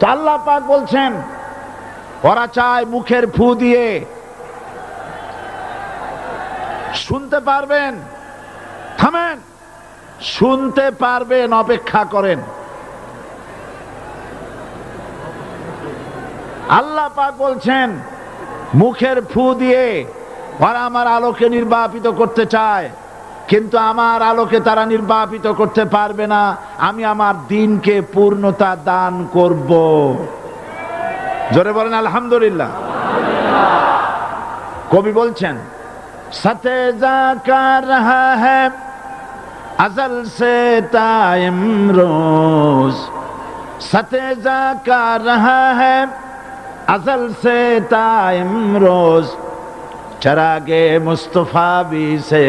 তো আল্লাহ পাক বলছেন ওরা চায় মুখের ফু দিয়ে শুনতে পারবেন, থামেন, শুনতে পারবেন, অপেক্ষা করেন। আল্লাহ পাক বলছেন মুখের ফু দিয়ে ওরা আমার আলোকে নির্বাপিত করতে চায়, কিন্তু আমার আলোকে তারা নির্বাপিত করতে পারবে না। আমি আমার দ্বীনকে পূর্ণতা দান করব। জোরে বলেন আলহামদুলিল্লাহ। কবি বলছেন সাথে জাকা রহা হ্যায় अज़ल से ता इमरोज़, सते जाका रहा है अज़ल से ता इमरोज़, चरागे मुस्तफा भी से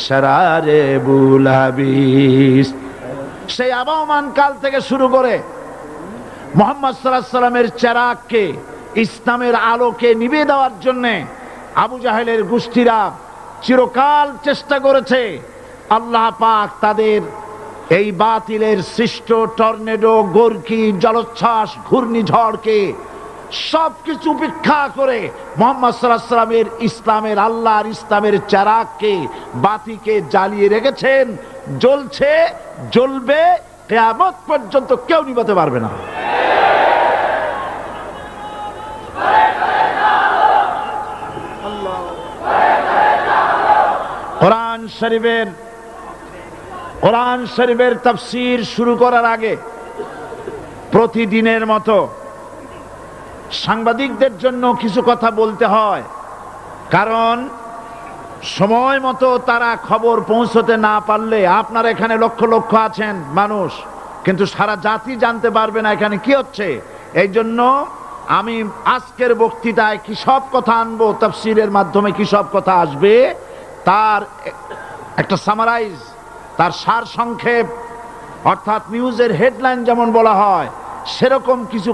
शरारे बुलाबीस। সেই আবহমান কাল থেকে শুরু করে মুহাম্মদ সাল্লাল্লাহু আলাইহি সাল্লামের চেরাগকে, ইসলামের আলোকে নিভিয়ে দেওয়ার জন্য আবু জাহেলের গোষ্ঠীরা চিরকাল চেষ্টা করেছে। আল্লাহ পাক তাদের এই বাতিলের সৃষ্ট টর্নেডো, গর্কি, জলোচ্ছ্বাস, ঘূর্ণিঝড়কে সবকিছু উপেক্ষা করে মুহাম্মদ সাল্লাল্লাহু আলাইহি সাল্লামের ইসলামের, আল্লাহর ইসলামের চেরাগকে, বাতিকে জ্বালিয়ে রেখেছেন। জ্বলছে, জ্বলবে, কিয়ামত পর্যন্ত কেউ নিভাতে পারবে না। কোরআন শরীফের তাফসীর শুরু করার আগে প্রতিদিনের মতো সাংবাদিকদের জন্য কিছু কথা বলতে হয়, কারণ সময় মতো তারা খবর পৌঁছতে না পারলে, আপনারা এখানে লক্ষ লক্ষ আছেন মানুষ, কিন্তু সারা জাতি জানতে পারবে না এখানে কি হচ্ছে। এই জন্য আমি আজকের বক্তৃতায় কি সব কথা আনবো, তাফসীরের মাধ্যমে কি সব কথা আসবে, তার একটা সামারাইজ, তার সার সংক্ষেপ, অর্থাৎ নিউজের হেডলাইন যেমন বলা হয় সেরকম কিছু